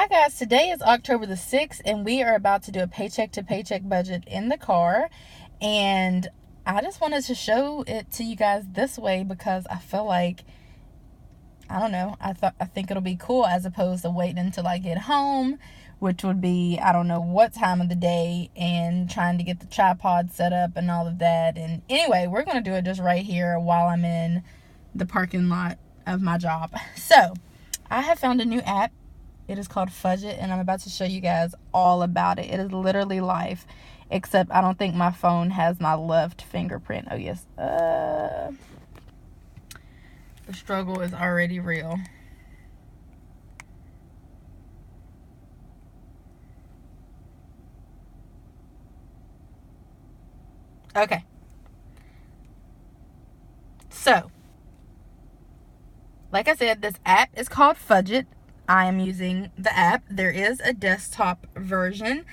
Hi guys, today is October the 6th and we are about to do a paycheck to paycheck budget in the car, and I just wanted to show it to you guys this way because I feel like, I don't know, I think it'll be cool as opposed to waiting until I get home, which would be I don't know what time of the day, and trying to get the tripod set up and all of that. And anyway, we're going to do it just right here while I'm in the parking lot of my job. So I have found a new app. It is called Fudget, and I'm about to show you guys all about it. It is literally life, except I don't think my phone has my left fingerprint. Oh, yes. The struggle is already real. Okay. So, like I said, this app is called Fudget. I am using the app. There is a desktop version.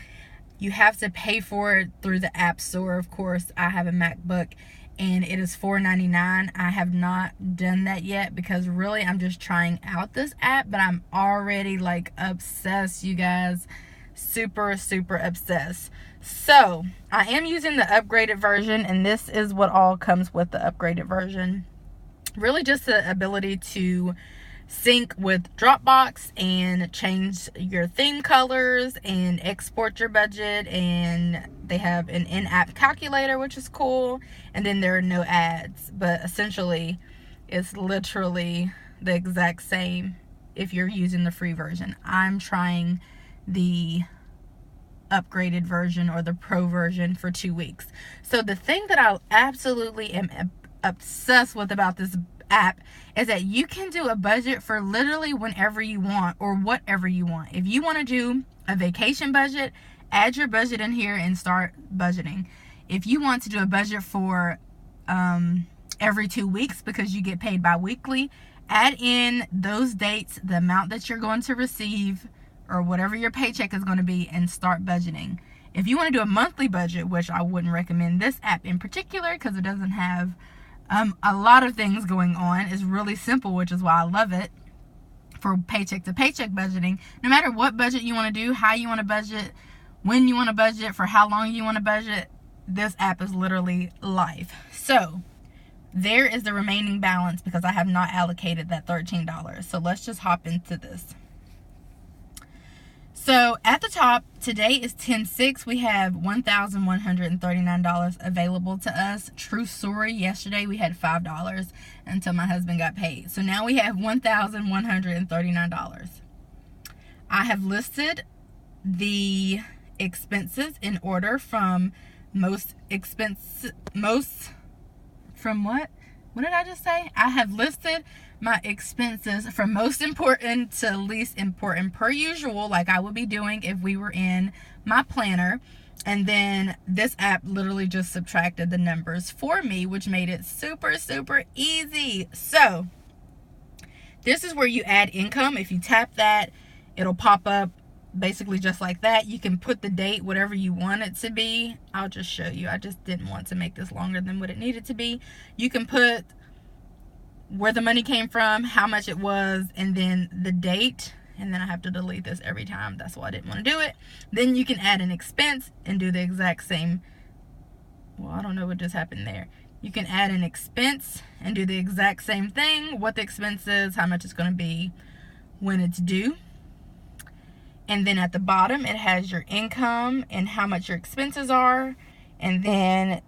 You have to pay for it through the App Store, of course. I have a MacBook and it is $4.99. I have not done that yet because really I'm just trying out this app, but I'm already like obsessed, you guys. Super obsessed. So I am using the upgraded version, and this is what all comes with the upgraded version. Really just the ability to sync with Dropbox and change your theme colors and export your budget, and they have an in-app calculator, which is cool, and then there are no ads, but essentially it's literally the exact same if you're using the free version. I'm trying the upgraded version or the pro version for 2 weeks. So the thing that I absolutely am obsessed with about this app is that you can do a budget for literally whenever you want or whatever you want. If you want to do a vacation budget, add your budget in here and start budgeting. If you want to do a budget for every 2 weeks because you get paid bi-weekly, add in those dates, the amount that you're going to receive or whatever your paycheck is going to be, and start budgeting. If you want to do a monthly budget, which I wouldn't recommend this app in particular because it doesn't have a lot of things going on. It's really simple, which is why I love it for paycheck to paycheck budgeting. No matter what budget you want to do, how you want to budget, when you want to budget, for how long you want to budget, this app is literally life. So there is the remaining balance because I have not allocated that $13. So let's just hop into this. So at the top, today is 10/6. We have $1,139 available to us. True story, yesterday we had $5 until my husband got paid. So now we have $1,139. I have listed the expenses in order from from what? What did I just say? I have listed my expenses from most important to least important per usual, like I would be doing if we were in my planner. And then this app literally just subtracted the numbers for me, which made it super easy. So this is where you add income. If you tap that, it'll pop up basically just like that. You can put the date, whatever you want it to be. I'll just show you. I just didn't want to make this longer than what it needed to be. You can put where the money came from, how much it was, and then the date. And then I have to delete this every time. That's why I didn't want to do it. Then you can add an expense and do the exact same. Well, I don't know what just happened there. You can add an expense and do the exact same thing. What the expense is, how much it's going to be when it's due. And then at the bottom, it has your income and how much your expenses are. And then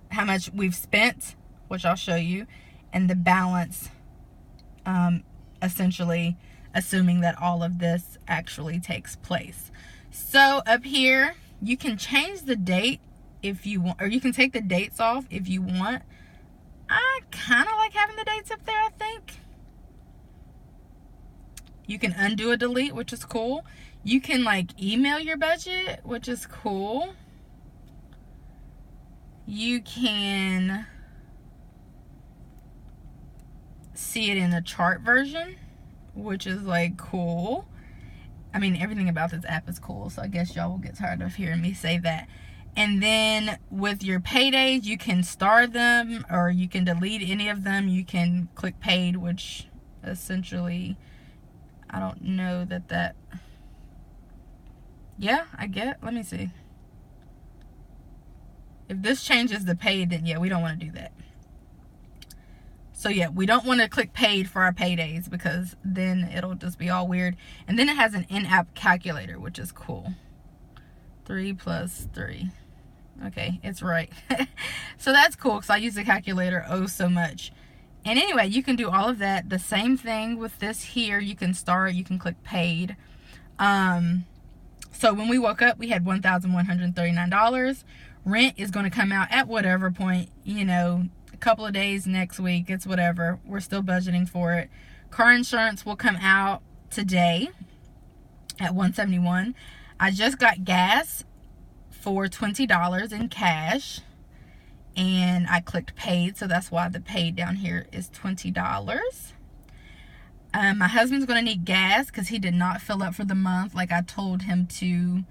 how much we've spent, which I'll show you, and the balance, essentially assuming that all of this actually takes place. So up here, you can change the date if you want, or you can take the dates off if you want. I kind of like having the dates up there, I think. You can undo a delete, which is cool. You can like email your budget, which is cool. You can see it in a chart version, which is like cool. I mean, everything about this app is cool, so I guess y'all will get tired of hearing me say that. And then with your paydays, you can star them or you can delete any of them. You can click paid, which essentially, I don't know that, yeah, let me see. If this changes the paid, then yeah, we don't want to do that. So yeah, we don't want to click paid for our paydays because then it'll just be all weird. And then it has an in-app calculator, which is cool. 3 plus 3. Okay, it's right. So that's cool because I use the calculator oh so much. And anyway, you can do all of that. The same thing with this here. You can start, you can click paid. So when we woke up, we had $1,139. Rent is going to come out at whatever point, you know, a couple of days next week. It's whatever. We're still budgeting for it. Car insurance will come out today at $171. I just got gas for $20 in cash. And I clicked paid, so that's why the paid down here is $20. My husband's going to need gas because he did not fill up for the month like I told him to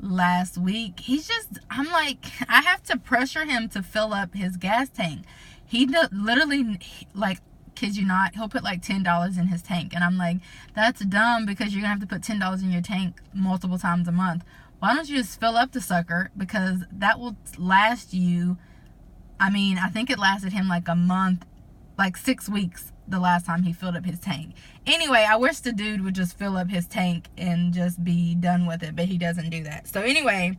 last week. I'm like, I have to pressure him to fill up his gas tank. He literally, like, kid you not, he'll put like $10 in his tank. And I'm like, that's dumb because you're going to have to put $10 in your tank multiple times a month. Why don't you just fill up the sucker? Because that will last you, I mean, I think it lasted him like a month, like 6 weeks the last time he filled up his tank. Anyway, I wish the dude would just fill up his tank and just be done with it, but he doesn't do that. So anyway,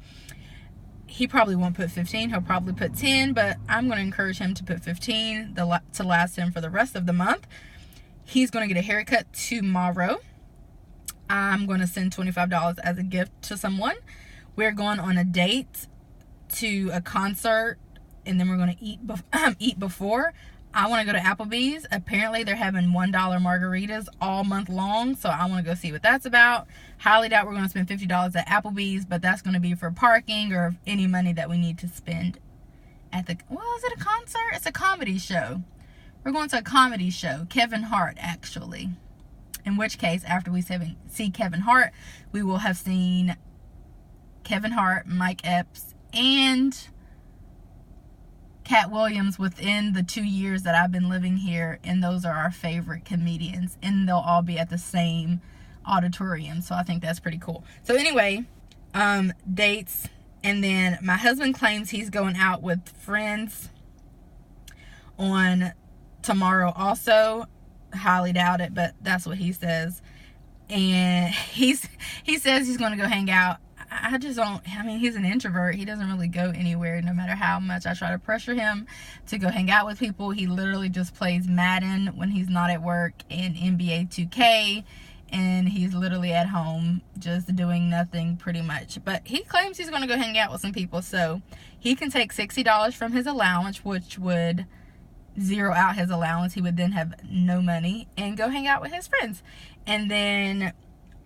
he probably won't put 15. He'll probably put 10, but I'm going to encourage him to put 15 to last him for the rest of the month. He's going to get a haircut tomorrow. I'm going to send $25 as a gift to someone. We're going on a date to a concert, and then we're going to eat before. I want to go to Applebee's. Apparently, they're having $1 margaritas all month long, so I want to go see what that's about. Highly doubt we're going to spend $50 at Applebee's, but that's going to be for parking or any money that we need to spend at the... Well, is it a concert? It's a comedy show. We're going to a comedy show. Kevin Hart, actually. In which case, after we see Kevin Hart, we will have seen Kevin Hart, Mike Epps, and Cat Williams within the 2 years that I've been living here, and those are our favorite comedians, and they'll all be at the same auditorium, so I think that's pretty cool. So anyway, dates, and then my husband claims he's going out with friends on tomorrow also. Highly doubt it, but that's what he says. And he says he's going to go hang out. I just don't, I mean, he's an introvert. He doesn't really go anywhere no matter how much I try to pressure him to go hang out with people. He literally just plays Madden when he's not at work and NBA 2K, and he's literally at home just doing nothing pretty much. But he claims he's going to go hang out with some people, so he can take $60 from his allowance, which would zero out his allowance. He would then have no money, and go hang out with his friends. And then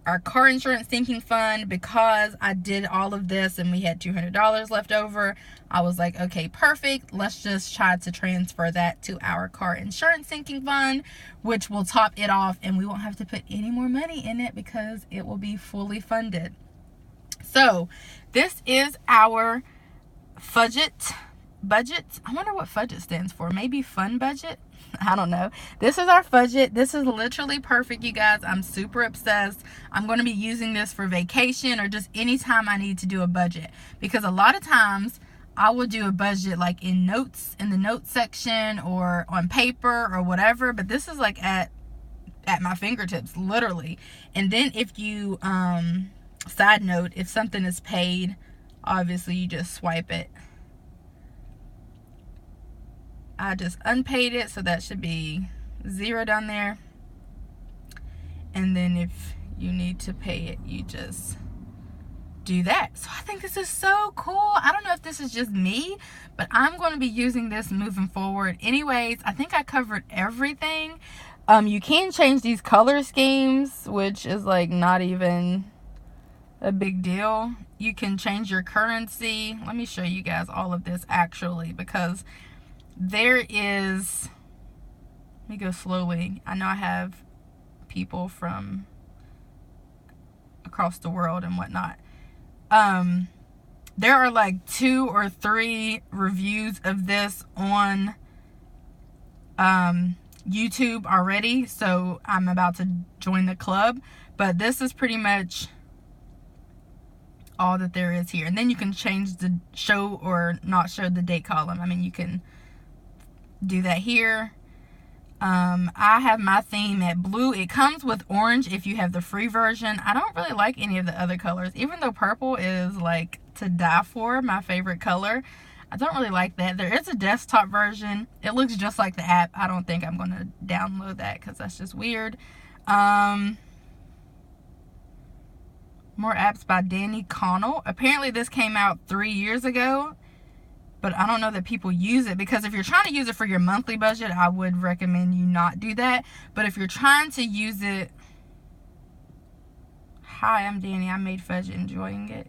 our car insurance sinking fund, because I did all of this and we had $200 left over, I was like, okay, perfect. Let's just try to transfer that to our car insurance sinking fund, which will top it off, and we won't have to put any more money in it because it will be fully funded. So this is our Fudget budget. I wonder what Fudget stands for. Maybe fun budget? I don't know. This is our Fudget. This is literally perfect, you guys. I'm super obsessed. I'm going to be using this for vacation or just anytime I need to do a budget, because a lot of times I will do a budget like in notes, in the notes section, or on paper or whatever, but this is like at my fingertips, literally. And then if you side note, if something is paid, obviously you just swipe it. I just unpaid it, so that should be 0 down there. And then if you need to pay it, you just do that. So I think this is so cool. I don't know if this is just me, but I'm going to be using this moving forward. Anyways, I think I covered everything. You can change these color schemes, which is like not even a big deal. You can change your currency. Let me show you guys all of this actually, because there is, let me go slowly. I know I have people from across the world and whatnot. There are like 2 or 3 reviews of this on YouTube already, so I'm about to join the club. But this is pretty much all that there is here. And then you can change the show or not show the date column. I mean, you can do that here. I have my theme at blue. It comes with orange if you have the free version. I don't really like any of the other colors, even though purple is like to die for, my favorite color. I don't really like that. There is a desktop version. It looks just like the app. I don't think I'm going to download that because that's just weird. More apps by Danny Connell. Apparently this came out 3 years ago, but I don't know that people use it, because if you're trying to use it for your monthly budget, I would recommend you not do that. But if you're trying to use it... Hi, I'm Danny. I made Fudget, enjoying it.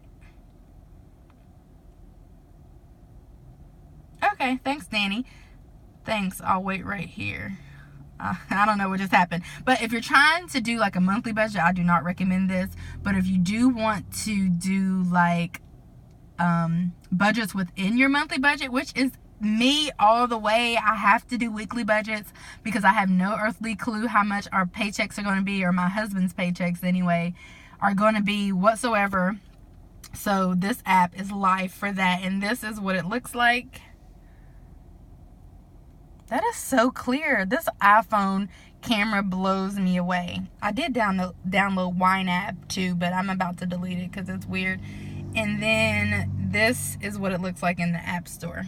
Okay, thanks, Danny. Thanks. I'll wait right here. I don't know what just happened. But if you're trying to do like a monthly budget, I do not recommend this. But if you do want to do like budgets within your monthly budget, which is me all the way, I have to do weekly budgets because I have no earthly clue how much our paychecks are going to be, or my husband's paychecks anyway, are going to be whatsoever. So this app is live for that. And this is what it looks like. That is so clear. This iPhone camera blows me away. I did download Wine app too, but I'm about to delete it because it's weird. And then this is what it looks like in the App Store.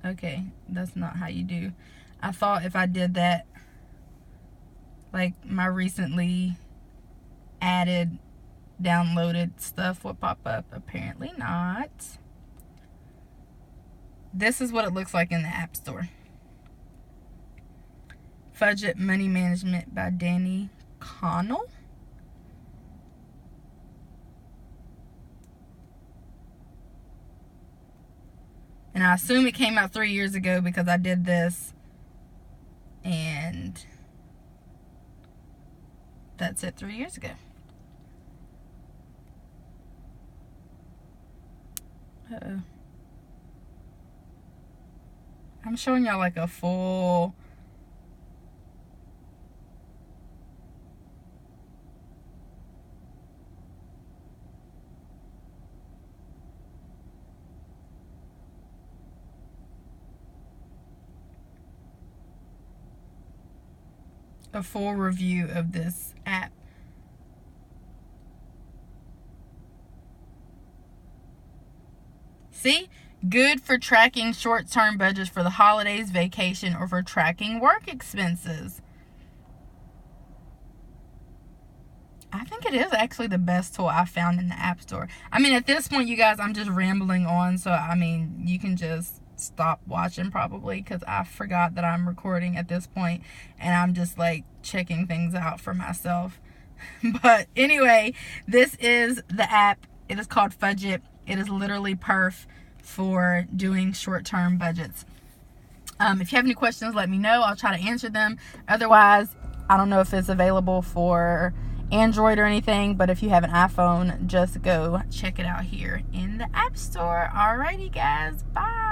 Okay, that's not how you do. I thought if I did that, like my recently added downloaded stuff would pop up. Apparently not. This is what it looks like in the App Store. Fudget Money Management by Danny Connell. And I assume it came out 3 years ago because I did this. And that's it, 3 years ago. Uh-oh. I'm showing y'all like a full... a full review of this app. See? Good for tracking short-term budgets for the holidays, vacation, or for tracking work expenses. I think it is actually the best tool I found in the App Store. I mean, at this point, you guys, I'm just rambling on. So, I mean, you can just stop watching probably because I forgot that I'm recording at this point. And I'm just like checking things out for myself. But anyway, this is the app. It is called Fudget. It is literally perf for doing short-term budgets. If you have any questions, let me know. I'll try to answer them. Otherwise, I don't know if it's available for Android or anything, but if you have an iPhone, just go check it out here in the App Store. Alrighty, guys. Bye.